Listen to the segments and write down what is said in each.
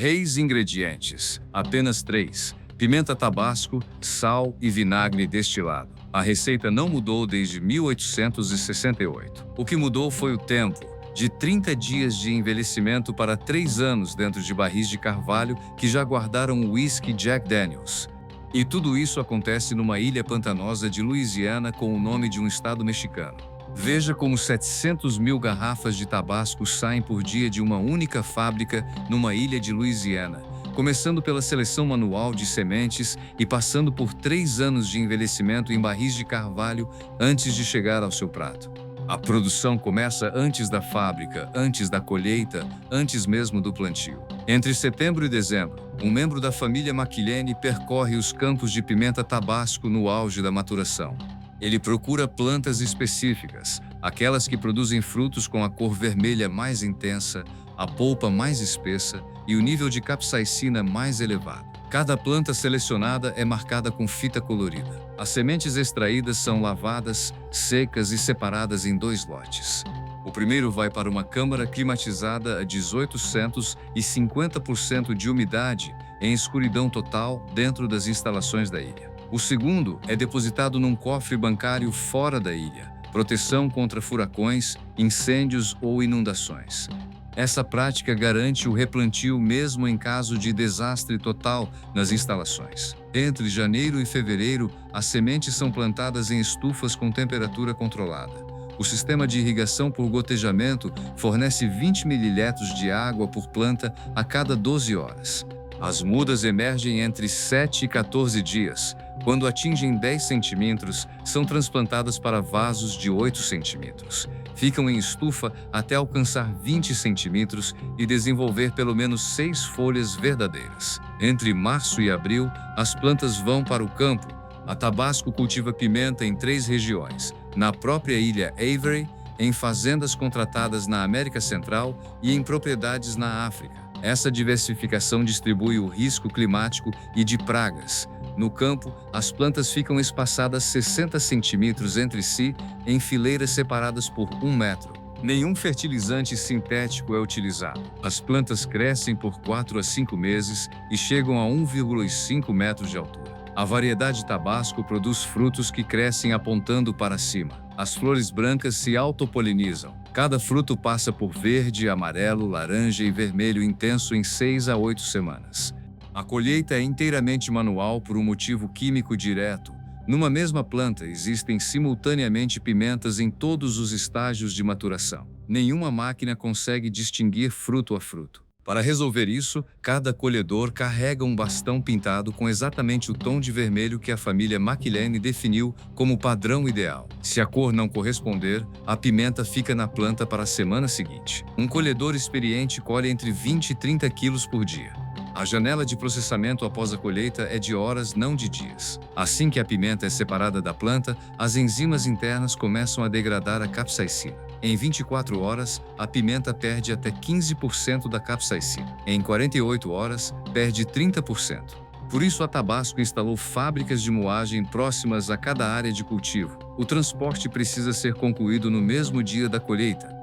Reis ingredientes: apenas 3. Pimenta tabasco, sal e vinagre destilado. A receita não mudou desde 1868. O que mudou foi o tempo, de 30 dias de envelhecimento para 3 anos dentro de barris de carvalho que já guardaram o whisky Jack Daniels. E tudo isso acontece numa ilha pantanosa de Louisiana com o nome de um estado mexicano. Veja como 700 mil garrafas de tabasco saem por dia de uma única fábrica numa ilha de Louisiana, começando pela seleção manual de sementes e passando por 3 anos de envelhecimento em barris de carvalho antes de chegar ao seu prato. A produção começa antes da fábrica, antes da colheita, antes mesmo do plantio. Entre setembro e dezembro, um membro da família McIlhenny percorre os campos de pimenta tabasco no auge da maturação. Ele procura plantas específicas, aquelas que produzem frutos com a cor vermelha mais intensa, a polpa mais espessa e o nível de capsaicina mais elevado. Cada planta selecionada é marcada com fita colorida. As sementes extraídas são lavadas, secas e separadas em 2 lotes. O primeiro vai para uma câmara climatizada a 1800 e 50% de umidade em escuridão total dentro das instalações da ilha. O segundo é depositado num cofre bancário fora da ilha, proteção contra furacões, incêndios ou inundações. Essa prática garante o replantio mesmo em caso de desastre total nas instalações. Entre janeiro e fevereiro, as sementes são plantadas em estufas com temperatura controlada. O sistema de irrigação por gotejamento fornece 20 ml de água por planta a cada 12 horas. As mudas emergem entre 7 e 14 dias. Quando atingem 10 centímetros, são transplantadas para vasos de 8 centímetros. Ficam em estufa até alcançar 20 centímetros e desenvolver pelo menos 6 folhas verdadeiras. Entre março e abril, as plantas vão para o campo. A Tabasco cultiva pimenta em 3 regiões: na própria ilha Avery, em fazendas contratadas na América Central e em propriedades na África. Essa diversificação distribui o risco climático e de pragas. No campo, as plantas ficam espaçadas 60 centímetros entre si, em fileiras separadas por 1 metro. Nenhum fertilizante sintético é utilizado. As plantas crescem por 4 a 5 meses e chegam a 1,5 metros de altura. A variedade Tabasco produz frutos que crescem apontando para cima. As flores brancas se autopolinizam. Cada fruto passa por verde, amarelo, laranja e vermelho intenso em 6 a 8 semanas. A colheita é inteiramente manual por um motivo químico direto. Numa mesma planta existem simultaneamente pimentas em todos os estágios de maturação. Nenhuma máquina consegue distinguir fruto a fruto. Para resolver isso, cada colhedor carrega um bastão pintado com exatamente o tom de vermelho que a família McIlhenny definiu como padrão ideal. Se a cor não corresponder, a pimenta fica na planta para a semana seguinte. Um colhedor experiente colhe entre 20 e 30 quilos por dia. A janela de processamento após a colheita é de horas, não de dias. Assim que a pimenta é separada da planta, as enzimas internas começam a degradar a capsaicina. Em 24 horas, a pimenta perde até 15% da capsaicina. Em 48 horas, perde 30%. Por isso, a Tabasco instalou fábricas de moagem próximas a cada área de cultivo. O transporte precisa ser concluído no mesmo dia da colheita.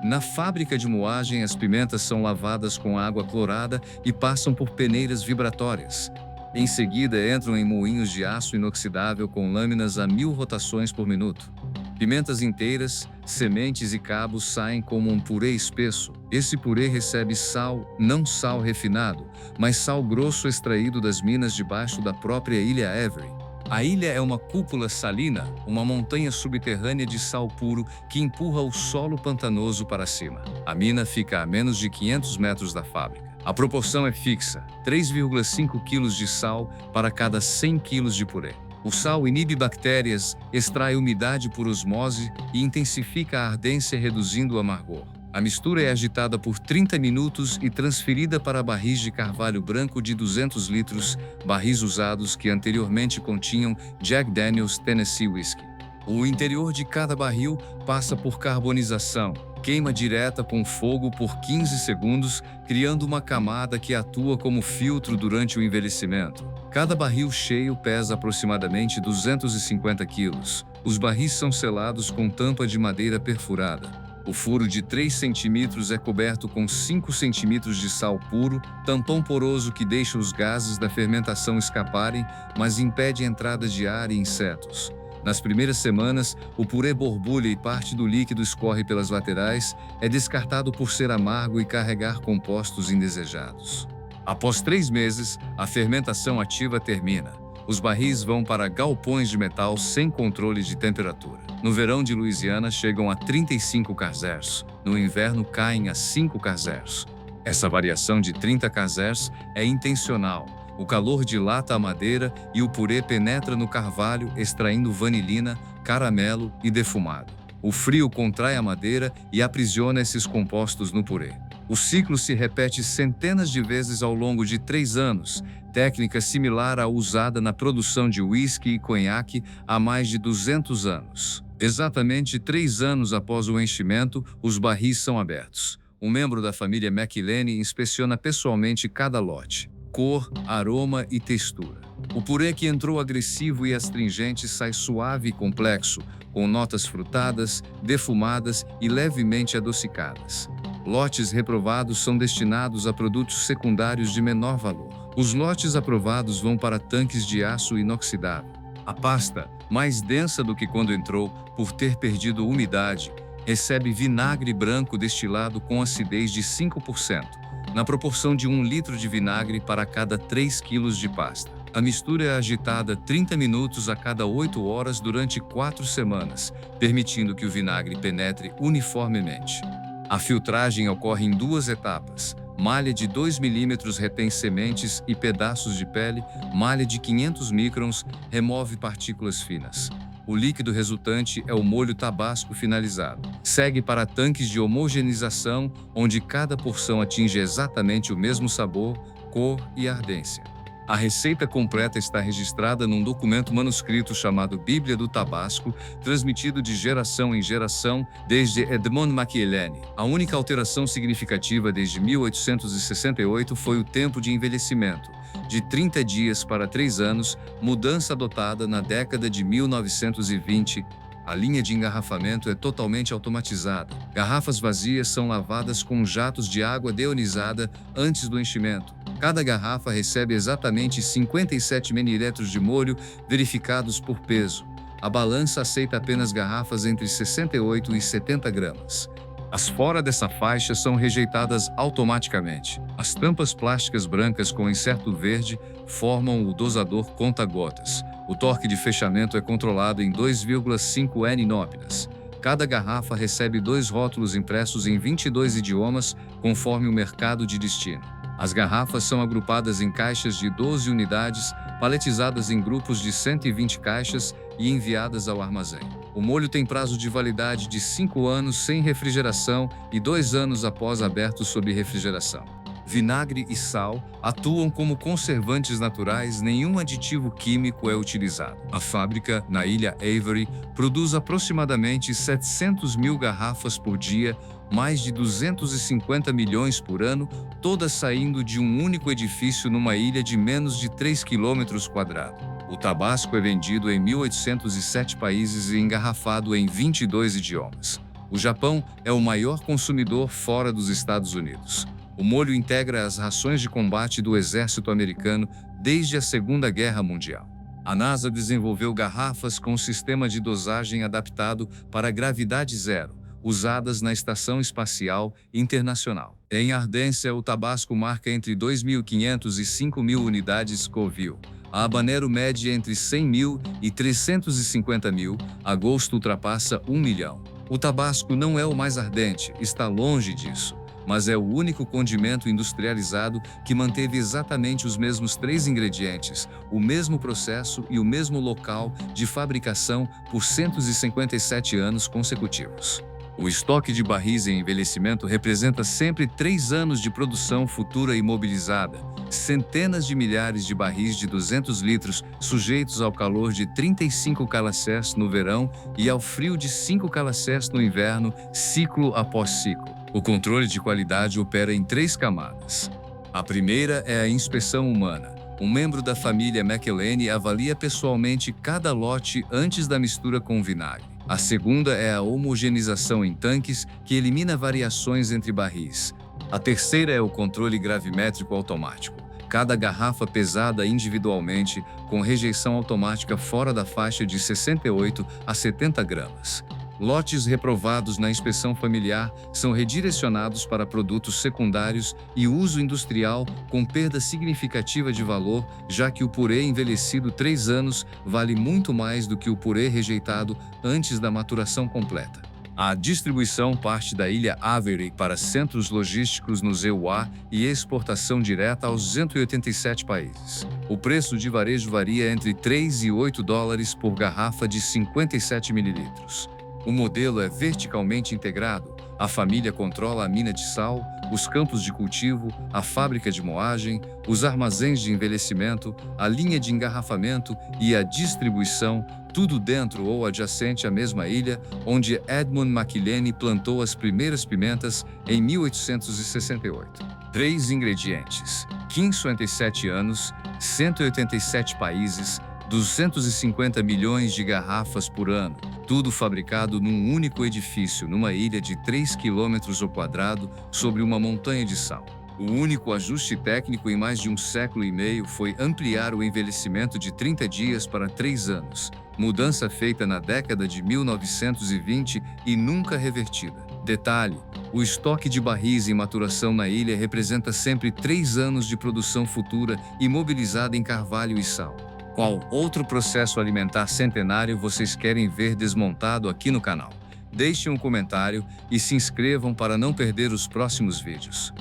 Na fábrica de moagem, as pimentas são lavadas com água clorada e passam por peneiras vibratórias. Em seguida, entram em moinhos de aço inoxidável com lâminas a 1000 rotações por minuto. Pimentas inteiras, sementes e cabos saem como um purê espesso. Esse purê recebe sal, não sal refinado, mas sal grosso extraído das minas debaixo da própria ilha Avery. A ilha é uma cúpula salina, uma montanha subterrânea de sal puro que empurra o solo pantanoso para cima. A mina fica a menos de 500 metros da fábrica. A proporção é fixa, 3,5 kg de sal para cada 100 kg de purê. O sal inibe bactérias, extrai umidade por osmose e intensifica a ardência, reduzindo o amargor. A mistura é agitada por 30 minutos e transferida para barris de carvalho branco de 200 litros, barris usados que anteriormente continham Jack Daniels Tennessee Whiskey. O interior de cada barril passa por carbonização, queima direta com fogo por 15 segundos, criando uma camada que atua como filtro durante o envelhecimento. Cada barril cheio pesa aproximadamente 250 quilos. Os barris são selados com tampa de madeira perfurada. O furo de 3 centímetros é coberto com 5 centímetros de sal puro, tampão poroso que deixa os gases da fermentação escaparem, mas impede a entrada de ar e insetos. Nas primeiras semanas, o purê borbulha e parte do líquido escorre pelas laterais, é descartado por ser amargo e carregar compostos indesejados. Após 3 meses, a fermentação ativa termina. Os barris vão para galpões de metal sem controle de temperatura. No verão de Louisiana chegam a 35 kZers, no inverno caem a 5 kZers. Essa variação de 30 kZers é intencional. O calor dilata a madeira e o purê penetra no carvalho, extraindo vanilina, caramelo e defumado. O frio contrai a madeira e aprisiona esses compostos no purê. O ciclo se repete centenas de vezes ao longo de 3 anos, técnica similar à usada na produção de uísque e conhaque há mais de 200 anos. Exatamente 3 anos após o enchimento, os barris são abertos. Um membro da família McIlhenny inspeciona pessoalmente cada lote. Cor, aroma e textura. O purê que entrou agressivo e astringente sai suave e complexo, com notas frutadas, defumadas e levemente adocicadas. Lotes reprovados são destinados a produtos secundários de menor valor. Os lotes aprovados vão para tanques de aço inoxidável. A pasta, mais densa do que quando entrou, por ter perdido umidade, recebe vinagre branco destilado com acidez de 5%, na proporção de 1 litro de vinagre para cada 3 quilos de pasta. A mistura é agitada 30 minutos a cada 8 horas durante 4 semanas, permitindo que o vinagre penetre uniformemente. A filtragem ocorre em 2 etapas. Malha de 2 milímetros retém sementes e pedaços de pele, malha de 500 microns remove partículas finas. O líquido resultante é o molho tabasco finalizado. Segue para tanques de homogeneização, onde cada porção atinge exatamente o mesmo sabor, cor e ardência. A receita completa está registrada num documento manuscrito chamado Bíblia do Tabasco, transmitido de geração em geração desde Edmond McIlhenny. A única alteração significativa desde 1868 foi o tempo de envelhecimento, de 30 dias para 3 anos, mudança adotada na década de 1920. A linha de engarrafamento é totalmente automatizada. Garrafas vazias são lavadas com jatos de água deionizada antes do enchimento. Cada garrafa recebe exatamente 57 ml de molho, verificados por peso. A balança aceita apenas garrafas entre 68 e 70 gramas. As fora dessa faixa são rejeitadas automaticamente. As tampas plásticas brancas com inserto verde formam o dosador conta-gotas. O torque de fechamento é controlado em 2,5 N-nópinas. Cada garrafa recebe 2 rótulos impressos em 22 idiomas, conforme o mercado de destino. As garrafas são agrupadas em caixas de 12 unidades, paletizadas em grupos de 120 caixas e enviadas ao armazém. O molho tem prazo de validade de 5 anos sem refrigeração e 2 anos após aberto sob refrigeração. Vinagre e sal atuam como conservantes naturais, nenhum aditivo químico é utilizado. A fábrica, na ilha Avery, produz aproximadamente 700 mil garrafas por dia, mais de 250 milhões por ano, todas saindo de um único edifício numa ilha de menos de 3 quilômetros quadrados. O tabasco é vendido em 1.807 países e engarrafado em 22 idiomas. O Japão é o maior consumidor fora dos Estados Unidos. O molho integra as rações de combate do exército americano desde a Segunda Guerra Mundial. A NASA desenvolveu garrafas com sistema de dosagem adaptado para gravidade zero, usadas na Estação Espacial Internacional. Em ardência, o tabasco marca entre 2.500 e 5.000 unidades Scoville. A habanero mede entre 100 mil e 350 mil, a gosto ultrapassa 1 milhão. O tabasco não é o mais ardente, está longe disso, mas é o único condimento industrializado que manteve exatamente os mesmos 3 ingredientes, o mesmo processo e o mesmo local de fabricação por 157 anos consecutivos. O estoque de barris em envelhecimento representa sempre 3 anos de produção futura imobilizada, centenas de milhares de barris de 200 litros sujeitos ao calor de 35 kC no verão e ao frio de 5 kC no inverno, ciclo após ciclo. O controle de qualidade opera em 3 camadas. A primeira é a inspeção humana. Um membro da família McIlhenny avalia pessoalmente cada lote antes da mistura com vinagre. A segunda é a homogeneização em tanques, que elimina variações entre barris. A terceira é o controle gravimétrico automático. Cada garrafa pesada individualmente, com rejeição automática fora da faixa de 68 a 70 gramas. Lotes reprovados na inspeção familiar são redirecionados para produtos secundários e uso industrial com perda significativa de valor, já que o purê envelhecido 3 anos vale muito mais do que o purê rejeitado antes da maturação completa. A distribuição parte da ilha Avery para centros logísticos nos EUA e exportação direta aos 287 países. O preço de varejo varia entre 3 e 8 dólares por garrafa de 57 mililitros. O modelo é verticalmente integrado. A família controla a mina de sal, os campos de cultivo, a fábrica de moagem, os armazéns de envelhecimento, a linha de engarrafamento e a distribuição, tudo dentro ou adjacente à mesma ilha, onde Edmund McIlhenny plantou as primeiras pimentas em 1868. 3 ingredientes: 57 anos, 187 países, 250 milhões de garrafas por ano, tudo fabricado num único edifício, numa ilha de 3 quilômetros ao quadrado, sobre uma montanha de sal. O único ajuste técnico em mais de um século e meio foi ampliar o envelhecimento de 30 dias para 3 anos, mudança feita na década de 1920 e nunca revertida. Detalhe: o estoque de barris em maturação na ilha representa sempre 3 anos de produção futura imobilizada em carvalho e sal. Qual outro processo alimentar centenário vocês querem ver desmontado aqui no canal? Deixem um comentário e se inscrevam para não perder os próximos vídeos.